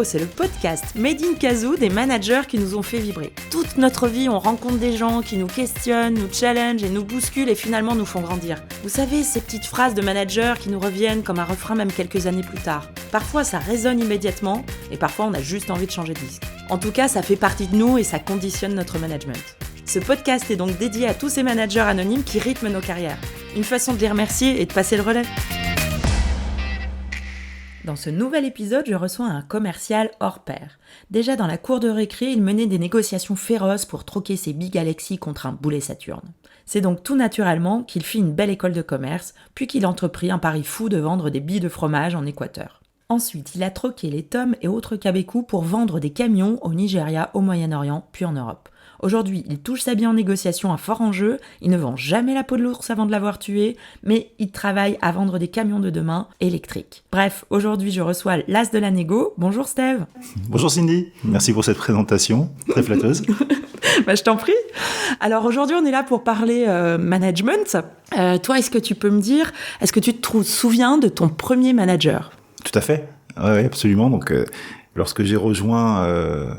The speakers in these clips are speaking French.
Info, c'est le podcast Made in Kazoo des managers qui nous ont fait vibrer. Toute notre vie, on rencontre des gens qui nous questionnent, nous challengent et nous bousculent et finalement nous font grandir. Vous savez, ces petites phrases de managers qui nous reviennent comme un refrain même quelques années plus tard. Parfois, ça résonne immédiatement et parfois, on a juste envie de changer de disque. En tout cas, ça fait partie de nous et ça conditionne notre management. Ce podcast est donc dédié à tous ces managers anonymes qui rythment nos carrières. Une façon de les remercier et de passer le relais. Dans ce nouvel épisode, je reçois un commercial hors pair. Déjà dans la cour de récré, il menait des négociations féroces pour troquer ses Big Galaxy contre un boulet Saturne. C'est donc tout naturellement qu'il fit une belle école de commerce, puis qu'il entreprit un pari fou de vendre des billes de fromage en Équateur. Ensuite, il a troqué les tomes et autres cabécous pour vendre des camions au Nigeria, au Moyen-Orient, puis en Europe. Aujourd'hui, il touche sa bille en négociation à fort enjeu, il ne vend jamais la peau de l'ours avant de l'avoir tué, mais il travaille à vendre des camions de demain électriques. Bref, aujourd'hui je reçois l'as de la négo. Bonjour Steve. Bonjour Cindy, merci pour cette présentation, très flatteuse. Je t'en prie. Alors aujourd'hui on est là pour parler management. Toi, est-ce que tu peux me dire, est-ce que tu te souviens de ton premier manager ? Tout à fait, oui, absolument. Donc, lorsque j'ai rejoint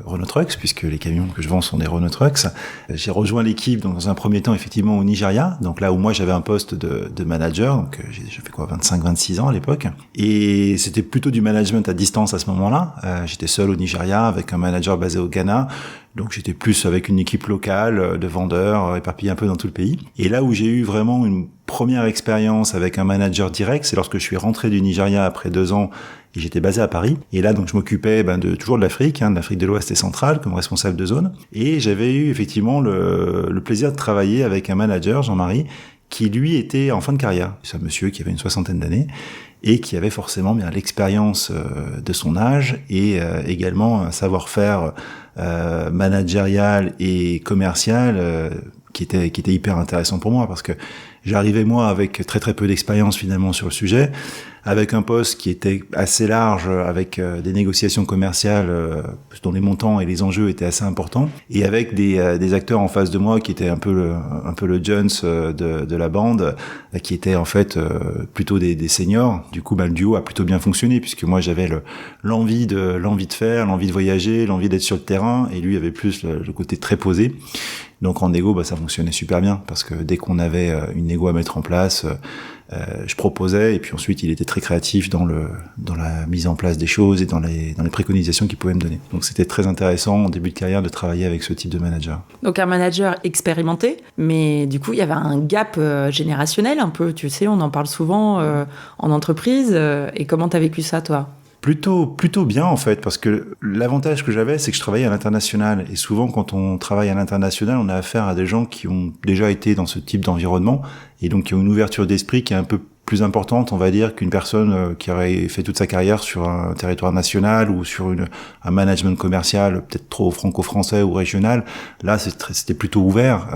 Renault Trucks, puisque les camions que je vends sont des Renault Trucks, j'ai rejoint l'équipe donc, dans un premier temps effectivement au Nigeria, donc là où moi j'avais un poste de manager, donc j'ai fait 25-26 ans à l'époque, et c'était plutôt du management à distance à ce moment-là. J'étais seul au Nigeria avec un manager basé au Ghana, donc j'étais plus avec une équipe locale de vendeurs éparpillés un peu dans tout le pays. Et là où j'ai eu vraiment une première expérience avec un manager direct, c'est lorsque je suis rentré du Nigeria après 2 ans et j'étais basé à Paris. Et là, donc, je m'occupais toujours de l'Afrique, de l'Afrique de l'Ouest et centrale, comme responsable de zone. Et j'avais eu effectivement le plaisir de travailler avec un manager, Jean-Marie, qui lui était en fin de carrière. C'est un monsieur qui avait une 60aine d'années et qui avait forcément bien l'expérience de son âge et également un savoir-faire managérial et commercial qui était hyper intéressant pour moi, parce que j'arrivais moi avec très très peu d'expérience finalement sur le sujet, avec un poste qui était assez large, avec des négociations commerciales dont les montants et les enjeux étaient assez importants, et avec des acteurs en face de moi qui étaient un peu le Jones de la bande, qui étaient en fait plutôt des seniors. Du coup, le duo a plutôt bien fonctionné, puisque moi j'avais l'envie de faire, l'envie de voyager, l'envie d'être sur le terrain, et lui avait plus le côté très posé. Donc en négo, ça fonctionnait super bien, parce que dès qu'on avait une négo à mettre en place, je proposais, et puis ensuite il était très créatif dans la mise en place des choses et dans les préconisations qu'il pouvait me donner. Donc c'était très intéressant en début de carrière de travailler avec ce type de manager. Donc un manager expérimenté, mais du coup il y avait un gap générationnel un peu, tu sais, on en parle souvent en entreprise. Et comment t'as vécu ça toi ? Plutôt bien en fait, parce que l'avantage que j'avais, c'est que je travaillais à l'international, et souvent quand on travaille à l'international, on a affaire à des gens qui ont déjà été dans ce type d'environnement et donc qui ont une ouverture d'esprit qui est un peu plus importante, on va dire, qu'une personne qui aurait fait toute sa carrière sur un territoire national ou sur un management commercial peut-être trop franco-français ou régional. Là, c'était plutôt ouvert.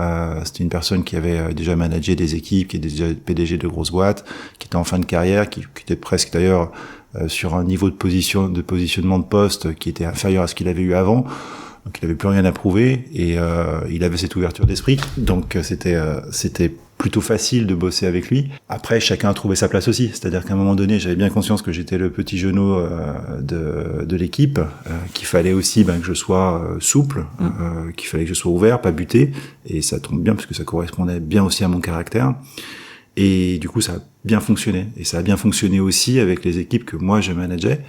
C'était une personne qui avait déjà managé des équipes, qui était déjà PDG de grosses boîtes, qui était en fin de carrière, qui était presque d'ailleurs sur un niveau de positionnement de poste qui était inférieur à ce qu'il avait eu avant. Donc il n'avait plus rien à prouver, et il avait cette ouverture d'esprit. Donc c'était plutôt facile de bosser avec lui. Après, chacun a trouvé sa place aussi. C'est-à-dire qu'à un moment donné, j'avais bien conscience que j'étais le petit genou de l'équipe, qu'il fallait aussi que je sois souple, qu'il fallait que je sois ouvert, pas buté. Et ça tombe bien, parce que ça correspondait bien aussi à mon caractère. Et du coup, ça a bien fonctionné. Et ça a bien fonctionné aussi avec les équipes que moi, je manageais,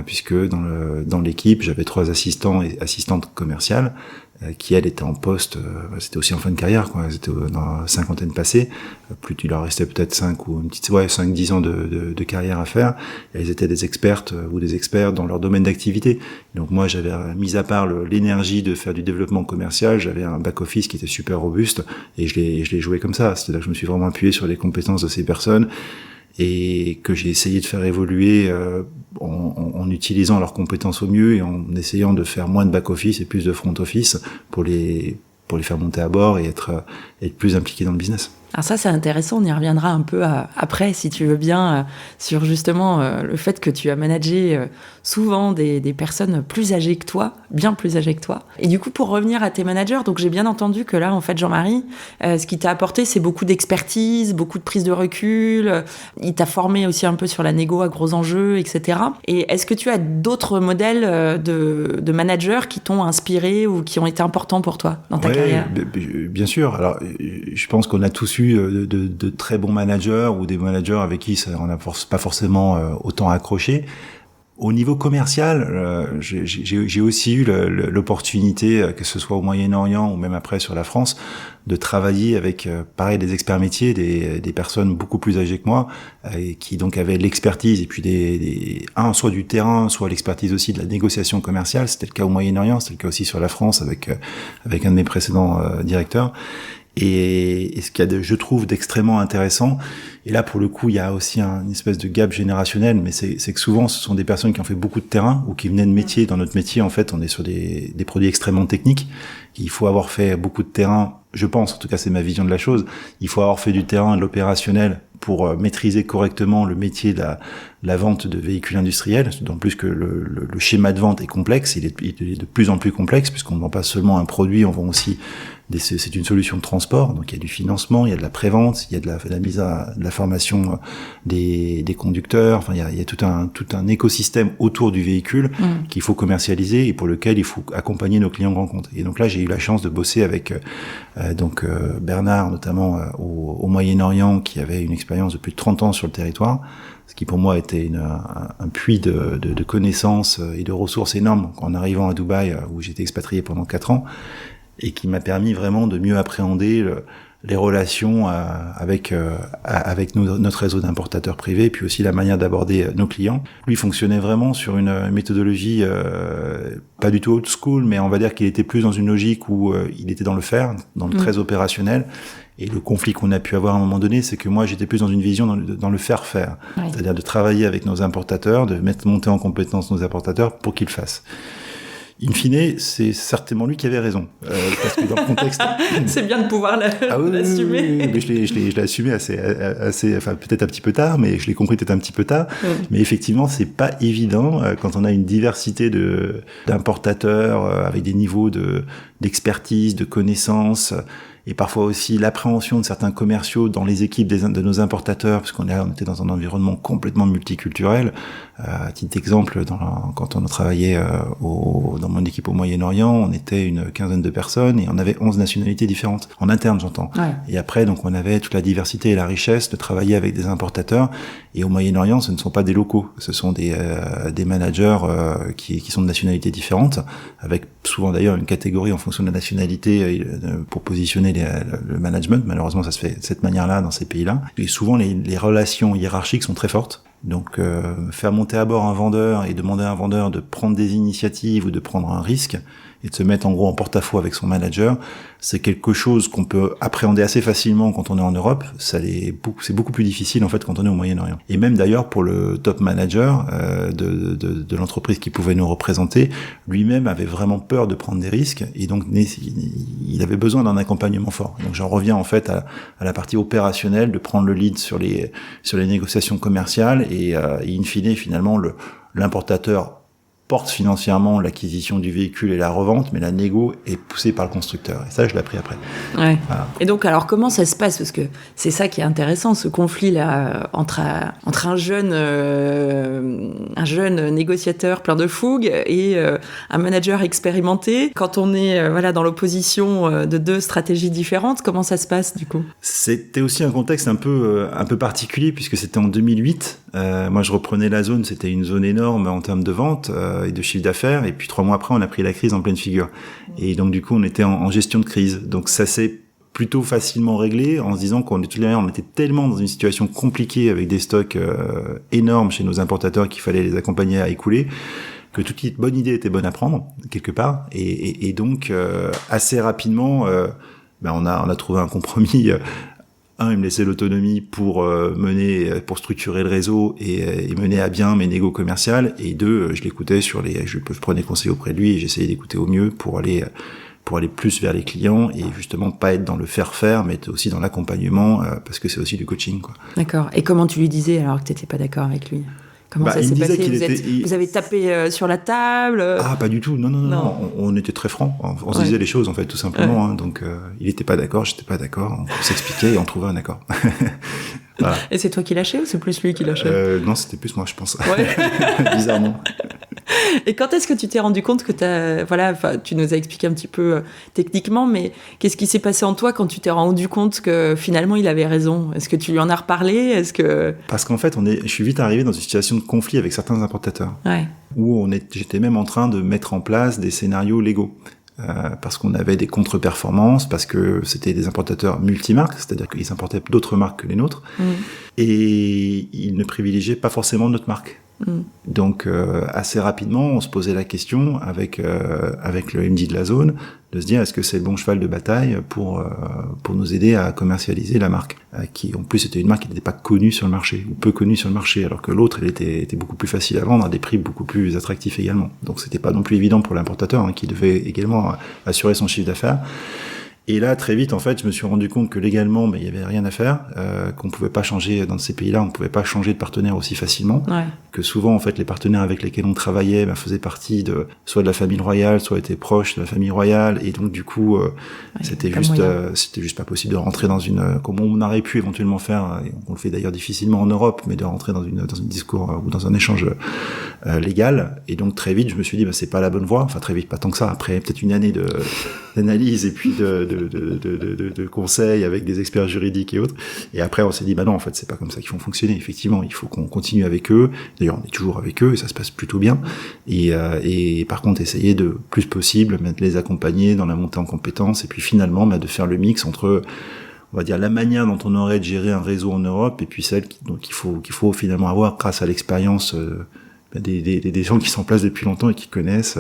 puisque dans l'équipe, j'avais 3 assistants et assistantes commerciales qui, elles, étaient en poste. C'était aussi en fin de carrière, quoi. Elles étaient dans la cinquantaine passée. Plus il leur restait peut-être 5-10 ans de carrière à faire. Et elles étaient des expertes ou des experts dans leur domaine d'activité. Donc moi, j'avais, mis à part l'énergie de faire du développement commercial, j'avais un back-office qui était super robuste, et je l'ai joué comme ça. C'est-à-dire que je me suis vraiment appuyé sur les compétences de ces personnes, et que j'ai essayé de faire évoluer en utilisant leurs compétences au mieux, et en essayant de faire moins de back-office et plus de front-office pour les faire monter à bord et être plus impliqués dans le business. Alors ça, c'est intéressant, on y reviendra un peu après, si tu veux bien, sur justement le fait que tu as managé souvent des personnes plus âgées que toi, bien plus âgées que toi. Et du coup, pour revenir à tes managers, donc j'ai bien entendu que là, en fait, Jean-Marie, ce qui t'a apporté, c'est beaucoup d'expertise, beaucoup de prise de recul, il t'a formé aussi un peu sur la négo à gros enjeux, etc. Et est-ce que tu as d'autres modèles de managers qui t'ont inspiré ou qui ont été importants pour toi dans ta carrière ? Bien sûr. Alors, je pense qu'on a tous eu de très bons managers ou des managers avec qui on n'a pas forcément autant accroché. Au niveau commercial, j'ai aussi eu l'opportunité, que ce soit au Moyen-Orient ou même après sur la France, de travailler avec, pareil, des experts métiers, des personnes beaucoup plus âgées que moi, et qui donc avaient l'expertise et puis soit du terrain, soit l'expertise aussi de la négociation commerciale. C'était le cas au Moyen-Orient, c'était le cas aussi sur la France avec un de mes précédents directeurs. Et ce qu'il y a je trouve d'extrêmement intéressant, et là pour le coup il y a aussi une espèce de gap générationnel, mais c'est que souvent ce sont des personnes qui ont fait beaucoup de terrain ou qui venaient de métiers. Dans notre métier en fait on est sur des produits extrêmement techniques, il faut avoir fait beaucoup de terrain, je pense, en tout cas c'est ma vision de la chose, il faut avoir fait du terrain, de l'opérationnel pour maîtriser correctement le métier de la vente de véhicules industriels, d'autant plus que le schéma de vente est complexe, il est de plus en plus complexe puisqu'on ne vend pas seulement un produit, on vend aussi c'est une solution de transport, donc il y a du financement, il y a de la prévente, il y a de la mise de la formation des conducteurs, enfin il y a tout un écosystème autour du véhicule qu'il faut commercialiser et pour lequel il faut accompagner nos clients grands comptes. Et donc là j'ai eu la chance de bosser avec Bernard notamment au Moyen-Orient, qui avait une expérience de plus de 30 ans sur le territoire, ce qui pour moi était un puits de connaissances et de ressources énormes en arrivant à Dubaï, où j'étais expatrié pendant 4 ans, et qui m'a permis vraiment de mieux appréhender les relations avec notre réseau d'importateurs privés, puis aussi la manière d'aborder nos clients. Lui fonctionnait vraiment sur une méthodologie pas du tout old school, mais on va dire qu'il était plus dans une logique où il était dans le faire, dans le très opérationnel. Et le conflit qu'on a pu avoir à un moment donné, c'est que moi j'étais plus dans une vision dans le faire-faire, c'est-à-dire de travailler avec nos importateurs, de monter en compétence nos importateurs pour qu'ils le fassent. In fine, c'est certainement lui qui avait raison, parce que dans le contexte, c'est bien de pouvoir l'assumer. Oui, mais je l'ai assumé assez, enfin peut-être un petit peu tard, mais je l'ai compris peut-être un petit peu tard. Mais effectivement, c'est pas évident quand on a une diversité d'importateurs avec des niveaux d'expertise, de connaissances. Et parfois aussi l'appréhension de certains commerciaux dans les équipes de nos importateurs, parce qu'on était dans un environnement complètement multiculturel. À titre d'exemple, quand on a travaillé dans mon équipe au Moyen-Orient, on était une quinzaine de personnes et on avait 11 nationalités différentes, en interne j'entends. Ouais. Et après, donc on avait toute la diversité et la richesse de travailler avec des importateurs. Et au Moyen-Orient, ce ne sont pas des locaux, ce sont des managers qui sont de nationalités différentes, avec souvent d'ailleurs une catégorie en fonction de la nationalité pour positionner le management. Malheureusement, ça se fait de cette manière-là dans ces pays-là. Et souvent, les relations hiérarchiques sont très fortes. Donc, faire monter à bord un vendeur et demander à un vendeur de prendre des initiatives ou de prendre un risque et de se mettre en gros en porte-à-faux avec son manager, c'est quelque chose qu'on peut appréhender assez facilement quand on est en Europe. C'est beaucoup plus difficile en fait quand on est au Moyen-Orient. Et même d'ailleurs pour le top manager de l'entreprise qui pouvait nous représenter, lui-même avait vraiment peur de prendre des risques et donc il avait besoin d'un accompagnement fort. Donc j'en reviens en fait à la partie opérationnelle, de prendre le lead sur les négociations commerciales et in fine finalement l'importateur porte financièrement l'acquisition du véhicule et la revente, mais la négo est poussée par le constructeur. Et ça, je l'ai appris après. Ouais. Voilà. Et donc, alors, comment ça se passe ? Parce que c'est ça qui est intéressant, ce conflit-là entre un jeune négociateur plein de fougue et un manager expérimenté. Quand on est dans l'opposition de deux stratégies différentes, comment ça se passe, du coup ? C'était aussi un contexte un peu particulier, puisque c'était en 2008. Moi, je reprenais la zone, c'était une zone énorme en termes de vente et de chiffre d'affaires. Et puis 3 mois après, on a pris la crise en pleine figure. Et donc, du coup, on était en gestion de crise. Donc, ça s'est plutôt facilement réglé en se disant qu'on était tellement dans une situation compliquée avec des stocks énormes chez nos importateurs qu'il fallait les accompagner à écouler, que toute bonne idée était bonne à prendre, quelque part. Et donc, assez rapidement, on a trouvé un compromis. Il me laissait l'autonomie pour structurer le réseau et mener à bien mes négos commerciales. Et 2, je l'écoutais je prenais conseil auprès de lui et j'essayais d'écouter au mieux pour aller pour aller plus vers les clients et justement pas être dans le faire, mais être aussi dans l'accompagnement, parce que c'est aussi du coaching, quoi. D'accord. Et comment tu lui disais alors que t'étais pas d'accord avec lui? Comment ça s'est passé? Vous avez tapé sur la table? Ah, pas du tout. Non. On était très francs. On se disait les choses, en fait, tout simplement. Hein. Donc, il était pas d'accord, j'étais pas d'accord. On s'expliquait et on trouvait un accord. Voilà. Et c'est toi qui lâchais ou c'est plus lui qui lâchait? Non, c'était plus moi, je pense. Ouais. Bizarrement. Et quand est-ce que tu t'es rendu compte que tu nous as expliqué un petit peu techniquement, mais qu'est-ce qui s'est passé en toi quand tu t'es rendu compte que finalement il avait raison? Est-ce que tu lui en as reparlé? Parce qu'en fait, je suis vite arrivé dans une situation de conflit avec certains importateurs. Ouais. Où j'étais même en train de mettre en place des scénarios légaux. Parce qu'on avait des contre-performances, parce que c'était des importateurs multimarques, c'est-à-dire qu'ils importaient d'autres marques que les nôtres, et ils ne privilégiaient pas forcément notre marque. Donc assez rapidement, on se posait la question avec le MD de la zone de se dire est-ce que c'est le bon cheval de bataille pour nous aider à commercialiser la marque, qui en plus était une marque qui n'était pas connue sur le marché ou peu connue sur le marché, alors que l'autre elle était beaucoup plus facile à vendre à des prix beaucoup plus attractifs également. Donc c'était pas non plus évident pour l'importateur, qui devait également assurer son chiffre d'affaires. Et là, très vite, en fait, je me suis rendu compte que légalement, il y avait rien à faire, qu'on pouvait pas changer dans ces pays-là, on pouvait pas changer de partenaire aussi facilement, que souvent, en fait, les partenaires avec lesquels on travaillait faisaient partie soit de la famille royale, soit étaient proches de la famille royale, et donc du coup, c'était juste pas possible de rentrer dans comme on aurait pu éventuellement faire, et on le fait d'ailleurs difficilement en Europe, mais de rentrer dans une discours ou dans un échange légal. Et donc très vite, je me suis dit, c'est pas la bonne voie. Enfin très vite, pas tant que ça. Après peut-être une année d'analyse et puis de conseils avec des experts juridiques et autres. Et après, on s'est dit, non, en fait, c'est pas comme ça qu'ils vont fonctionner. Effectivement, il faut qu'on continue avec eux. D'ailleurs, on est toujours avec eux et ça se passe plutôt bien. Et par contre, essayer de plus possible, de les accompagner dans la montée en compétences et puis finalement, de faire le mix entre, on va dire, la manière dont on aurait de gérer un réseau en Europe et puis celle qu'il faut finalement avoir grâce à l'expérience des gens qui sont en place depuis longtemps et qui connaissent,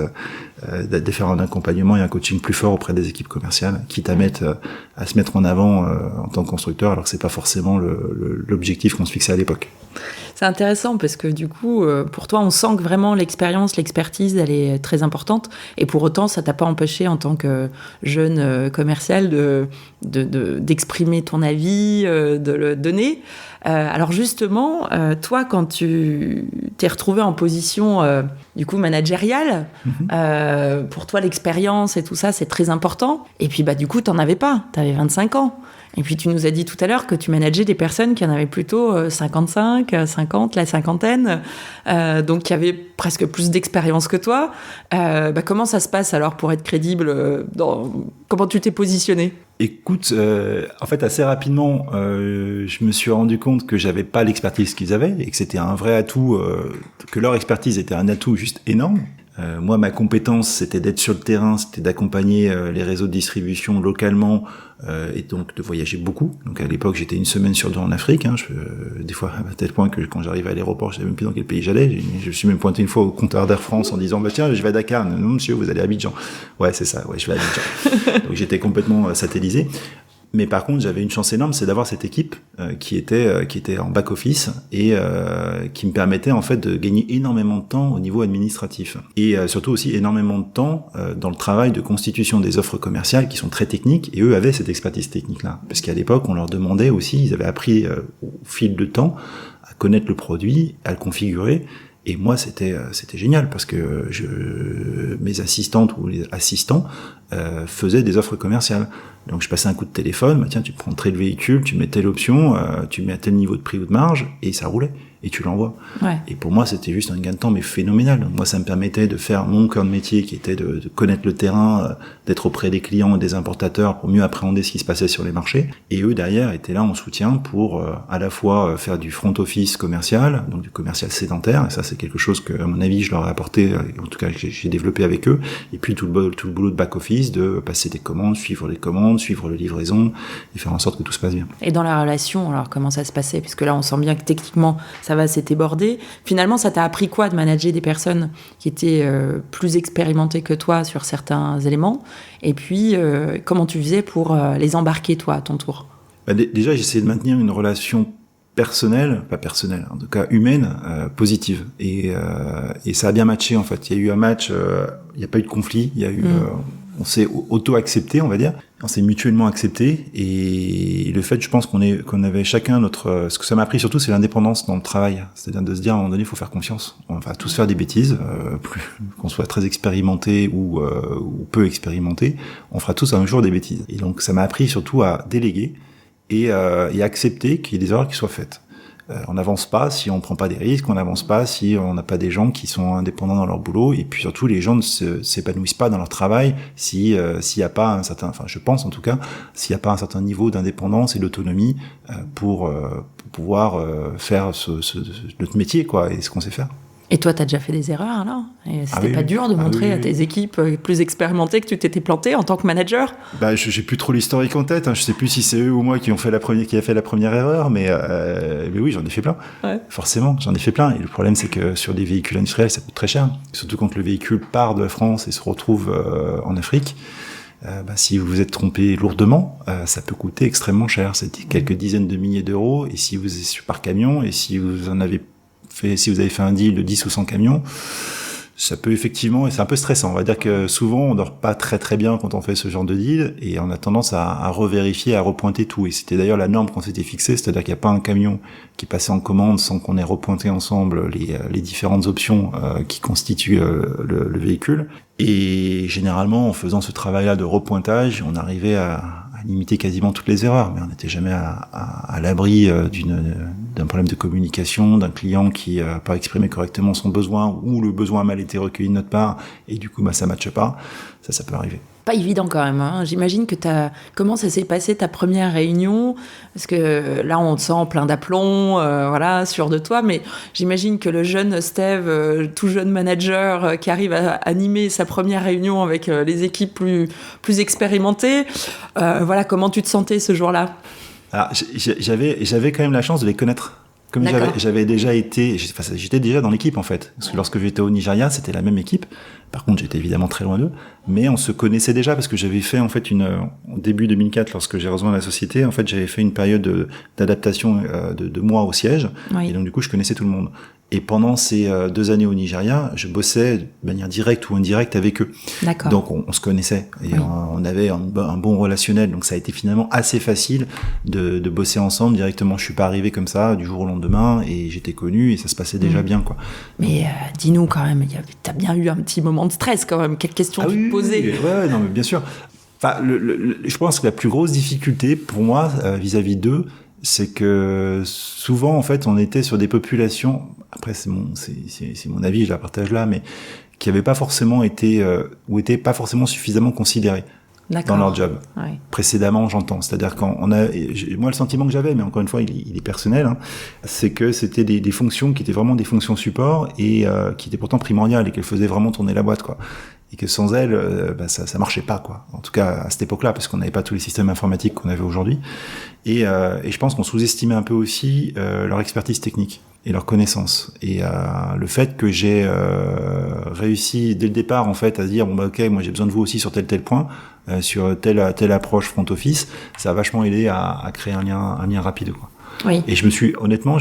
de faire un accompagnement et un coaching plus fort auprès des équipes commerciales, quitte à se mettre en avant en tant que constructeur, alors que c'est pas forcément l'objectif qu'on se fixait à l'époque. C'est intéressant parce que du coup, pour toi, on sent que vraiment l'expertise, elle est très importante. Et pour autant, ça t'a pas empêché en tant que jeune commercial d'exprimer ton avis, de le donner. Alors justement, toi, quand tu t'es retrouvé en position du coup managériale, pour toi l'expérience et tout ça, c'est très important. Et puis du coup, t'en avais pas, t'avais 25 ans. Et puis tu nous as dit tout à l'heure que tu manageais des personnes qui en avaient plutôt 55, 50, la cinquantaine, donc qui avaient presque plus d'expérience que toi. Comment ça se passe alors pour être crédible comment tu t'es positionné? Écoute, en fait, assez rapidement, je me suis rendu compte que j'avais pas l'expertise qu'ils avaient et que c'était un vrai atout, que leur expertise était un atout juste énorme. Moi, ma compétence, c'était d'être sur le terrain, c'était d'accompagner les réseaux de distribution localement et donc de voyager beaucoup. Donc à l'époque, j'étais une semaine sur deux en Afrique. Des fois, à tel point que quand j'arrivais à l'aéroport, je savais même plus dans quel pays j'allais. Je suis même pointé une fois au compteur d'Air France en disant tiens, je vais à Dakar. Non, monsieur, vous allez à Abidjan. Ouais, c'est ça. Ouais, je vais à Abidjan. Donc j'étais complètement satellisé. Mais par contre, j'avais une chance énorme, c'est d'avoir cette équipe qui était en back office et qui me permettait en fait de gagner énormément de temps au niveau administratif et surtout aussi énormément de temps dans le travail de constitution des offres commerciales qui sont très techniques, et eux avaient cette expertise technique-là, parce qu'à l'époque on leur demandait aussi, ils avaient appris au fil de temps à connaître le produit, à le configurer. Et moi, c'était génial parce que mes assistantes ou les assistants faisaient des offres commerciales. Donc, je passais un coup de téléphone, tiens, tu prends le véhicule, tu mets telle option, tu mets à tel niveau de prix ou de marge, et ça roulait. Et tu l'envoies. Ouais. Et pour moi, c'était juste un gain de temps, mais phénoménal. Donc, moi, ça me permettait de faire mon cœur de métier, qui était de connaître le terrain, d'être auprès des clients et des importateurs pour mieux appréhender ce qui se passait sur les marchés. Et eux, derrière, étaient là en soutien pour à la fois faire du front office commercial, donc du commercial sédentaire. Et ça, c'est quelque chose que, à mon avis, je leur ai apporté, en tout cas, que j'ai développé avec eux. Et puis, tout le boulot de back office, de passer des commandes, suivre les commandes, suivre les livraisons, et faire en sorte que tout se passe bien. Et dans la relation, alors, comment ça se passait? Puisque là, on sent bien que techniquement, c'était bordé. Finalement, ça t'a appris quoi de manager des personnes qui étaient plus expérimentées que toi sur certains éléments? Et puis, comment tu faisais pour les embarquer, toi, à ton tour? Déjà, j'essayais de maintenir une relation personnelle, pas personnelle, en tout cas humaine, positive. Et ça a bien matché, en fait. Il y a eu un match, il n'y a pas eu de conflit, il y a eu... on s'est auto-accepté, on va dire. On s'est mutuellement accepté. Et le fait, je pense qu'on avait chacun notre... Ce que ça m'a appris surtout, c'est l'indépendance dans le travail. C'est-à-dire de se dire, à un moment donné, il faut faire confiance. On va tous faire des bêtises, plus qu'on soit très expérimenté ou peu expérimenté, on fera tous un jour des bêtises. Et donc, ça m'a appris surtout à déléguer et accepter qu'il y ait des erreurs qui soient faites. On n'avance pas si on prend pas des risques, on n'avance pas si on n'a pas des gens qui sont indépendants dans leur boulot, et puis surtout les gens ne s'épanouissent pas dans leur travail s'il y a pas un certain, enfin je pense en tout cas, s'il y a pas un certain niveau d'indépendance et d'autonomie pour pouvoir faire notre métier quoi et ce qu'on sait faire. Et toi, t'as déjà fait des erreurs, alors? Et c'était pas dur de montrer à tes équipes plus expérimentées que tu t'étais planté en tant que manager? J'ai plus trop l'historique en tête. Je sais plus si c'est eux ou moi qui a fait la première erreur, mais oui, j'en ai fait plein. Ouais. Forcément, j'en ai fait plein. Et le problème, c'est que sur des véhicules industriels, ça coûte très cher. Surtout quand le véhicule part de France et se retrouve en Afrique. Si vous vous êtes trompé lourdement, ça peut coûter extrêmement cher. C'est quelques dizaines de milliers d'euros. Et si vous êtes par camion, et si vous avez fait un deal de 10 ou 100 camions, ça peut effectivement, et c'est un peu stressant. On va dire que souvent, on dort pas très très bien quand on fait ce genre de deal, et on a tendance à revérifier, à repointer tout. Et c'était d'ailleurs la norme qu'on s'était fixée, c'est-à-dire qu'il n'y a pas un camion qui passait en commande sans qu'on ait repointé ensemble les différentes options qui constituent le véhicule. Et généralement, en faisant ce travail-là de repointage, on arrivait à limiter quasiment toutes les erreurs, mais on n'était jamais à l'abri d'un problème de communication, d'un client qui n'a pas exprimé correctement son besoin, ou le besoin a mal été recueilli de notre part, et du coup ça matche pas. Ça peut arriver. Pas évident quand même, hein. J'imagine que comment ça s'est passé ta première réunion? Parce que là, on te sent plein d'aplomb, voilà, sûr de toi, mais j'imagine que le jeune Steve, tout jeune manager, qui arrive à animer sa première réunion avec les équipes plus expérimentées, voilà, comment tu te sentais ce jour-là? Alors, j'avais quand même la chance de les connaître. Comme j'avais déjà j'étais déjà dans l'équipe en fait. Parce que lorsque j'étais au Nigeria, c'était la même équipe. Par contre, j'étais évidemment très loin d'eux, mais on se connaissait déjà parce que j'avais fait en fait au début 2004, lorsque j'ai rejoint la société, en fait, j'avais fait une période d'adaptation de 2 mois au siège, oui. Et donc du coup, je connaissais tout le monde. Et pendant ces 2 années au Nigeria, je bossais de manière directe ou indirecte avec eux. D'accord. Donc on se connaissait et oui. On avait un bon relationnel. Donc ça a été finalement assez facile de bosser ensemble directement. Je suis pas arrivé comme ça du jour au lendemain et j'étais connu et ça se passait déjà bien quoi. Mais dis-nous quand même, t'as bien eu un petit moment de stress quand même. Quelles questions tu te posais? Ouais, non mais bien sûr. Enfin, je pense que la plus grosse difficulté pour moi vis-à-vis d'eux, c'est que souvent en fait on était sur des populations, après c'est mon avis, je la partage là, mais qui n'avaient pas forcément été ou étaient pas forcément suffisamment considérés dans leur job. Ouais. Précédemment, j'entends, c'est-à-dire quand moi le sentiment que j'avais, mais encore une fois il est personnel, hein, c'est que c'était des fonctions qui étaient vraiment des fonctions support et qui étaient pourtant primordiales et qu'elles faisaient vraiment tourner la boîte quoi. Et que sans elles, ça marchait pas quoi. En tout cas à cette époque-là, parce qu'on n'avait pas tous les systèmes informatiques qu'on avait aujourd'hui. Et je pense qu'on sous-estimait un peu aussi leur expertise technique et leur connaissance. Et le fait que j'ai réussi dès le départ en fait à se dire ok, moi j'ai besoin de vous aussi sur tel point, sur telle approche front office, ça a vachement aidé à créer un lien rapide quoi. Oui. Et je me suis honnêtement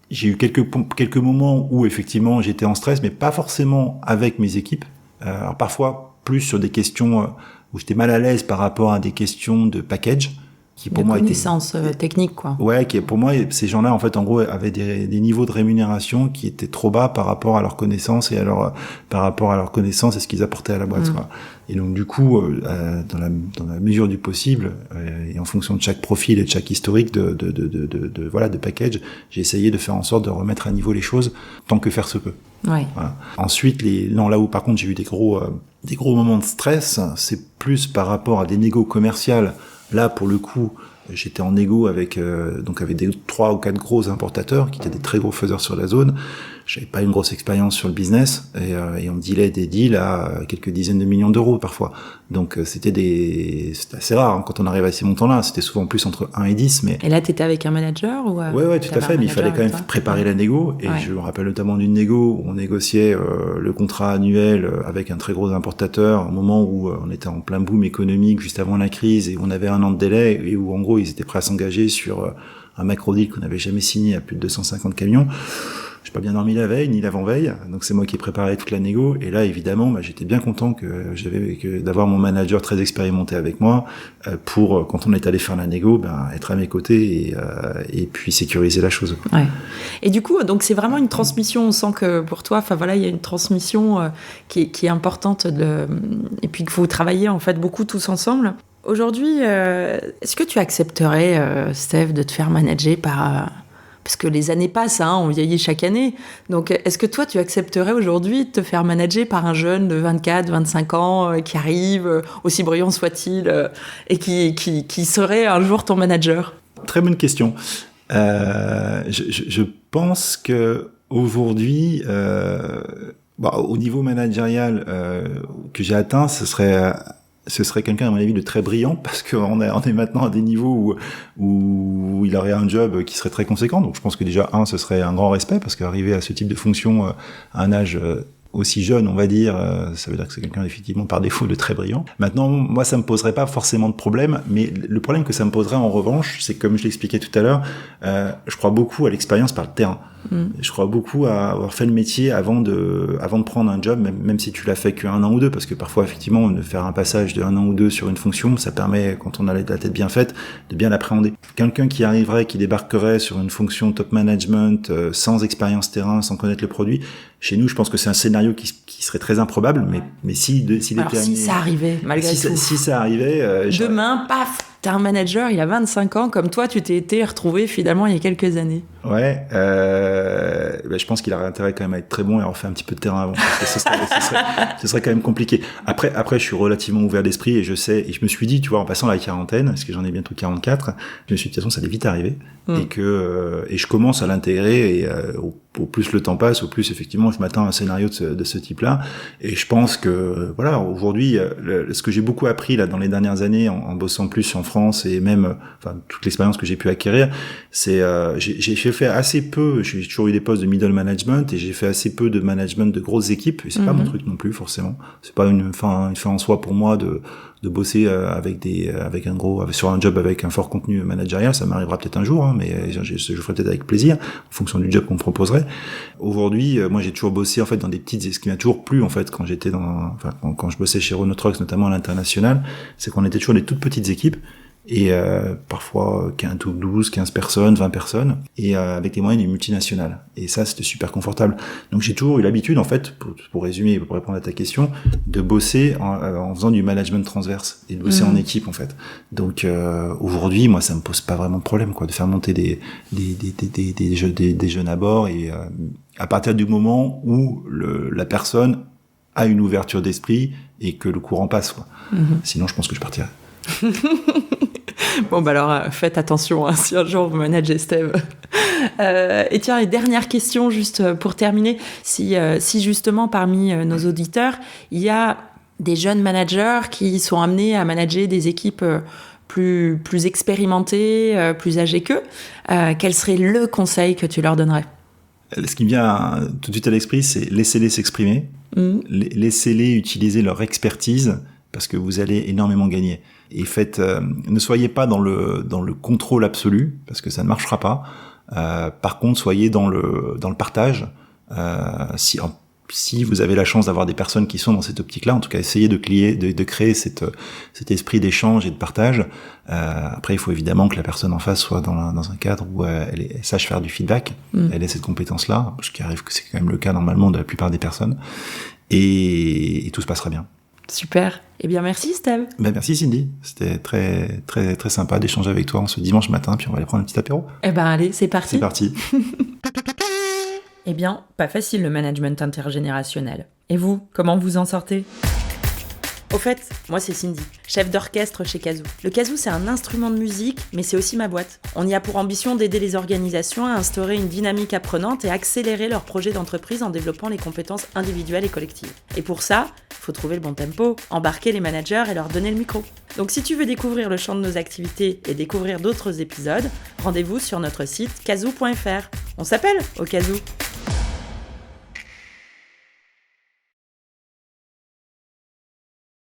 j'ai eu quelques moments où effectivement j'étais en stress, mais pas forcément avec mes équipes. Alors parfois plus sur des questions où j'étais mal à l'aise par rapport à des questions de package qui pour moi connaissances techniques quoi. Ouais, qui pour moi ces gens-là en fait en gros avaient des niveaux de rémunération qui étaient trop bas par rapport à leurs connaissances et par rapport à leurs connaissances et ce qu'ils apportaient à la boîte quoi. Et donc du coup dans la mesure du possible et en fonction de chaque profil et de chaque historique de package, j'ai essayé de faire en sorte de remettre à niveau les choses tant que faire se peut. Ouais. Voilà. Ensuite là où par contre j'ai eu des gros moments de stress, c'est plus par rapport à des négos commerciales. Là, pour le coup, j'étais en négo avec des 3 ou 4 gros importateurs qui étaient des très gros faiseurs sur la zone. J'avais pas une grosse expérience sur le business et on dealait des deals à quelques dizaines de millions d'euros parfois. Donc c'était assez rare hein, quand on arrive à ces montants-là. C'était souvent plus entre 1 et 10. Mais... Et là, t'étais avec un manager ou Ouais, tout à fait. Mais il fallait quand même préparer la négo. Et je me rappelle notamment d'une négo où on négociait le contrat annuel avec un très gros importateur au moment où on était en plein boom économique juste avant la crise et où on avait 1 an de délai et où en gros ils étaient prêts à s'engager sur un macro deal qu'on n'avait jamais signé à plus de 250 camions. j'ai pas bien dormi la veille, ni l'avant-veille. Donc, c'est moi qui ai préparé toute la négo. Et là, évidemment, j'étais bien content d'avoir mon manager très expérimenté avec moi, pour, quand on est allé faire la négo, être à mes côtés et puis sécuriser la chose. Ouais. Et du coup, donc c'est vraiment une transmission. On sent que pour toi, il y a une transmission qui est importante et puis que vous travaillez en fait beaucoup tous ensemble. Aujourd'hui, est-ce que tu accepterais, Steph, de te faire manager parce que les années passent, on vieillit chaque année. Donc, est-ce que toi, tu accepterais aujourd'hui de te faire manager par un jeune de 24, 25 ans qui arrive, aussi brillant soit-il, et qui serait un jour ton manager ? Très bonne question. Je pense que aujourd'hui, au niveau managérial que j'ai atteint, ce serait quelqu'un, à mon avis, de très brillant, parce qu'on est maintenant à des niveaux où il aurait un job qui serait très conséquent. Donc je pense que déjà, ce serait un grand respect, parce qu'arriver à ce type de fonction à un âge aussi jeune, on va dire, ça veut dire que c'est quelqu'un effectivement par défaut de très brillant. Maintenant, moi, ça me poserait pas forcément de problème, mais le problème que ça me poserait en revanche, c'est comme je l'expliquais tout à l'heure, je crois beaucoup à l'expérience par le terrain. Je crois beaucoup à avoir fait le métier avant de prendre un job, même si tu l'as fait qu'un an ou deux, parce que parfois, effectivement, de faire un passage de 1 an ou 2 sur une fonction, ça permet, quand on a la tête bien faite, de bien l'appréhender. Quelqu'un qui débarquerait sur une fonction top management, sans expérience terrain, sans connaître le produit, chez nous, je pense que c'est un scénario qui serait très improbable, mais s'il était alors, si ça arrivait, malgré tout. Si ça arrivait... Demain, paf, t'as un manager, il a 25 ans, comme toi, tu t'es été retrouvé finalement il y a quelques années. Ouais, je pense qu'il aurait intérêt quand même à être très bon et à refaire un petit peu de terrain avant, parce que ce serait quand même compliqué. Après, je suis relativement ouvert d'esprit et je me suis dit, tu vois, en passant la quarantaine, parce que j'en ai bientôt 44, je me suis dit, de toute façon, ça allait vite arriver, et je commence à l'intégrer, et au plus le temps passe, au plus effectivement je m'attends à un scénario de ce type-là, et je pense que voilà, aujourd'hui, ce que j'ai beaucoup appris là dans les dernières années en bossant plus en France, et même toute l'expérience que j'ai pu acquérir, c'est j'ai fait assez peu, j'ai toujours eu des postes de middle management, et j'ai fait assez peu de management de grosses équipes, et c'est pas mon truc non plus forcément, c'est pas une fin en soi pour moi de bosser sur un job avec un fort contenu managérial. Ça m'arrivera peut-être un jour, mais je ferai peut-être avec plaisir en fonction du job qu'on me proposerait. Aujourd'hui, moi j'ai toujours bossé en fait dans des petites, ce qui m'a toujours plu en fait quand je bossais chez Renault Trucks, notamment à l'international, c'est qu'on était toujours des toutes petites équipes, et parfois 12, 15 personnes, 20 personnes, et avec des moyens d'une multinationale. Et ça, c'était super confortable. Donc j'ai toujours eu l'habitude, en fait, pour résumer, pour répondre à ta question, de bosser en faisant du management transverse, et de bosser en équipe, en fait. Donc aujourd'hui, moi, ça me pose pas vraiment de problème, quoi, de faire monter des jeunes à bord, et à partir du moment où la personne a une ouverture d'esprit et que le courant passe, quoi. Sinon, je pense que je partirais. Bon, alors, faites attention si un jour vous managez Steve. Et tiens, et dernière question, juste pour terminer. Si justement, parmi nos auditeurs, il y a des jeunes managers qui sont amenés à manager des équipes plus expérimentées, plus âgées qu'eux, quel serait le conseil que tu leur donnerais ? Ce qui me vient tout de suite à l'esprit, c'est laissez-les s'exprimer, laissez-les utiliser leur expertise, parce que vous allez énormément gagner. Et ne soyez pas dans le contrôle absolu, parce que ça ne marchera pas. Par contre, soyez dans le partage. Si vous avez la chance d'avoir des personnes qui sont dans cette optique-là, en tout cas, essayez de créer cet esprit d'échange et de partage. Après, il faut évidemment que la personne en face soit dans un cadre où elle sache faire du feedback, elle ait cette compétence-là, ce qui arrive que c'est quand même le cas normalement de la plupart des personnes. Et tout se passera bien. Super. Eh bien, merci, Steve. Merci, Cindy. C'était très, très, très sympa d'échanger avec toi en ce dimanche matin, puis on va aller prendre un petit apéro. Eh ben, allez, c'est parti. C'est parti. Eh bien, pas facile le management intergénérationnel. Et vous, comment vous en sortez ? Au fait, moi c'est Cindy, chef d'orchestre chez Kazoo. Le Kazoo, c'est un instrument de musique, mais c'est aussi ma boîte. On y a pour ambition d'aider les organisations à instaurer une dynamique apprenante et accélérer leurs projets d'entreprise en développant les compétences individuelles et collectives. Et pour ça, il faut trouver le bon tempo, embarquer les managers et leur donner le micro. Donc si tu veux découvrir le champ de nos activités et découvrir d'autres épisodes, rendez-vous sur notre site kazoo.fr. On s'appelle au Kazoo.